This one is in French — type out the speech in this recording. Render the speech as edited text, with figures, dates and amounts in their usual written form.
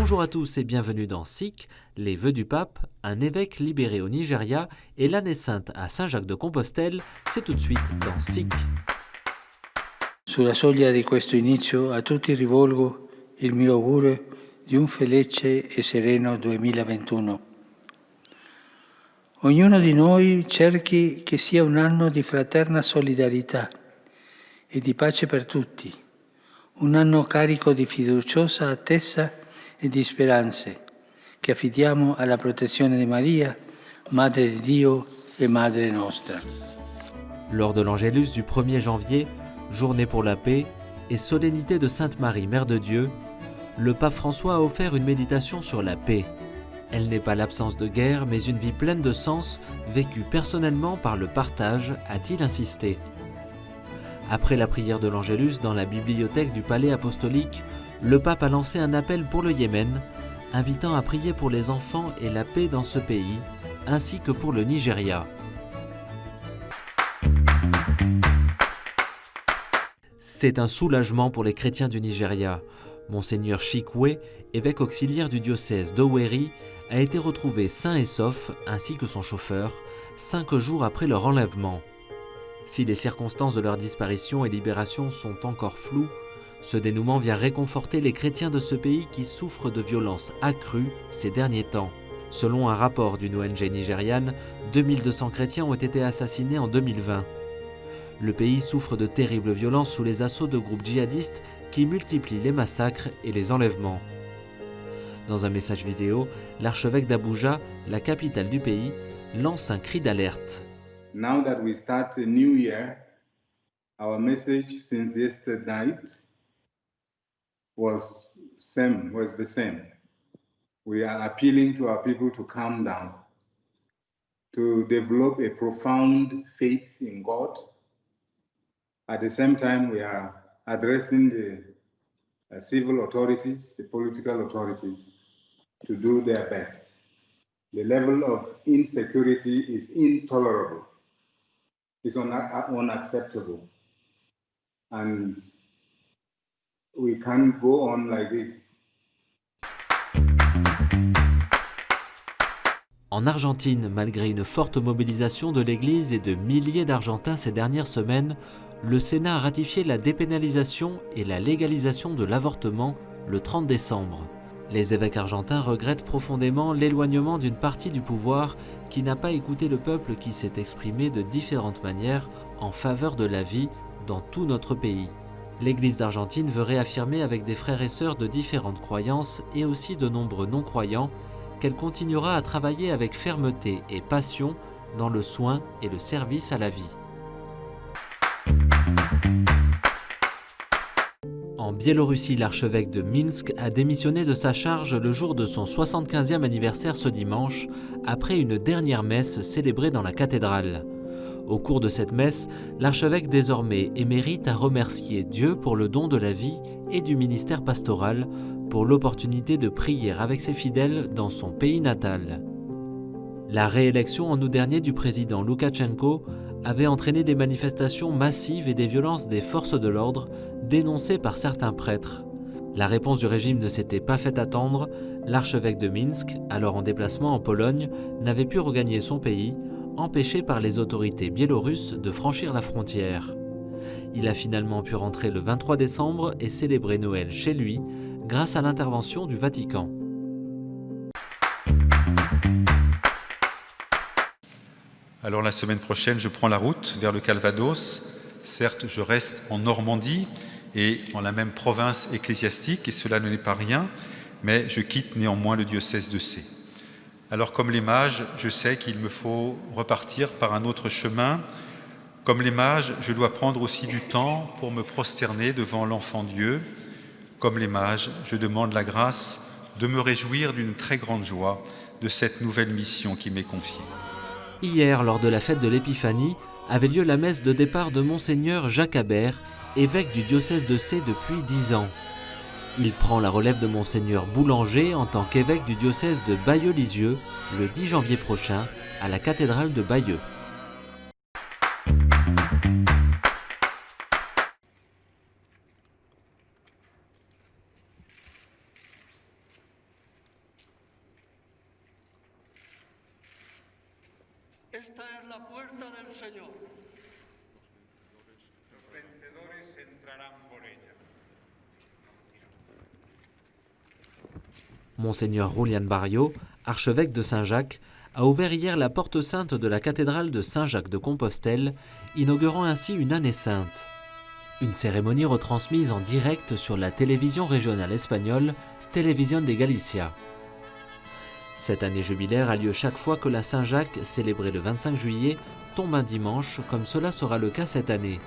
Bonjour à tous et bienvenue dans SIC, les vœux du pape, un évêque libéré au Nigeria et l'année sainte à Saint-Jacques-de-Compostelle, c'est tout de suite dans SIC. Sulla soglia di questo inizio a tutti rivolgo il mio augurio di un felice e sereno 2021. Ognuno di noi cerchi che sia un anno di fraterna solidarietà e di pace per tutti, un anno carico di fiduciosa attesa e di speranze che affidiamo alla protezione di Maria, Madre di Dio et Madre nostra. Lors de l'Angélus du 1er janvier, journée pour la paix et solennité de Sainte Marie, Mère de Dieu, le pape François a offert une méditation sur la paix. Elle n'est pas l'absence de guerre, mais une vie pleine de sens, vécue personnellement par le partage, a-t-il insisté. Après la prière de l'Angélus dans la bibliothèque du Palais apostolique, le pape a lancé un appel pour le Yémen, invitant à prier pour les enfants et la paix dans ce pays, ainsi que pour le Nigeria. C'est un soulagement pour les chrétiens du Nigeria. Monseigneur Chikwe, évêque auxiliaire du diocèse d'Owerri, a été retrouvé sain et sauf, ainsi que son chauffeur, 5 jours après leur enlèvement. Si les circonstances de leur disparition et libération sont encore floues, ce dénouement vient réconforter les chrétiens de ce pays qui souffrent de violences accrues ces derniers temps. Selon un rapport d'une ONG nigériane, 2200 chrétiens ont été assassinés en 2020. Le pays souffre de terribles violences sous les assauts de groupes djihadistes qui multiplient les massacres et les enlèvements. Dans un message vidéo, l'archevêque d'Abuja, la capitale du pays, lance un cri d'alerte. Now that we start a new year, our message since yesterday night was the same. We are appealing to our people to calm down, to develop a profound faith in God. At the same time, we are addressing the civil authorities, the political authorities, to do their best. The level of insecurity is intolerable. It's unacceptable. And we can't go on like this. En Argentine, malgré une forte mobilisation de l'Église et de milliers d'Argentins ces dernières semaines, le Sénat a ratifié la dépénalisation et la légalisation de l'avortement le 30 décembre. Les évêques argentins regrettent profondément l'éloignement d'une partie du pouvoir qui n'a pas écouté le peuple qui s'est exprimé de différentes manières en faveur de la vie dans tout notre pays. L'Église d'Argentine veut réaffirmer avec des frères et sœurs de différentes croyances et aussi de nombreux non-croyants qu'elle continuera à travailler avec fermeté et passion dans le soin et le service à la vie. En Biélorussie, l'archevêque de Minsk a démissionné de sa charge le jour de son 75e anniversaire ce dimanche, après une dernière messe célébrée dans la cathédrale. Au cours de cette messe, l'archevêque désormais émérite a remercié Dieu pour le don de la vie et du ministère pastoral, pour l'opportunité de prier avec ses fidèles dans son pays natal. La réélection en août dernier du président Loukachenko avait entraîné des manifestations massives et des violences des forces de l'ordre dénoncées par certains prêtres. La réponse du régime ne s'était pas fait attendre, l'archevêque de Minsk, alors en déplacement en Pologne, n'avait pu regagner son pays, empêché par les autorités biélorusses de franchir la frontière. Il a finalement pu rentrer le 23 décembre et célébrer Noël chez lui, grâce à l'intervention du Vatican. Alors la semaine prochaine, je prends la route vers le Calvados. Certes, je reste en Normandie et dans la même province ecclésiastique, et cela ne n'est pas rien, mais je quitte néanmoins le diocèse de Sées. Alors comme les mages, je sais qu'il me faut repartir par un autre chemin. Comme les mages, je dois prendre aussi du temps pour me prosterner devant l'enfant Dieu. Comme les mages, je demande la grâce de me réjouir d'une très grande joie de cette nouvelle mission qui m'est confiée. Hier, lors de la fête de l'Épiphanie, avait lieu la messe de départ de Monseigneur Jacques Habert, évêque du diocèse de Sées depuis 10 ans. Il prend la relève de Monseigneur Boulanger en tant qu'évêque du diocèse de Bayeux-Lisieux le 10 janvier prochain à la cathédrale de Bayeux. Esta es la puerta del Señor. Los vencedores entrarán por ella. Monseigneur Julián Barrio, archevêque de Saint-Jacques, a ouvert hier la porte sainte de la cathédrale de Saint-Jacques de Compostelle, inaugurant ainsi une année sainte. Une cérémonie retransmise en direct sur la télévision régionale espagnole, Televisión de Galicia. Cette année jubilaire a lieu chaque fois que la Saint-Jacques, célébrée le 25 juillet, tombe un dimanche, comme cela sera le cas cette année.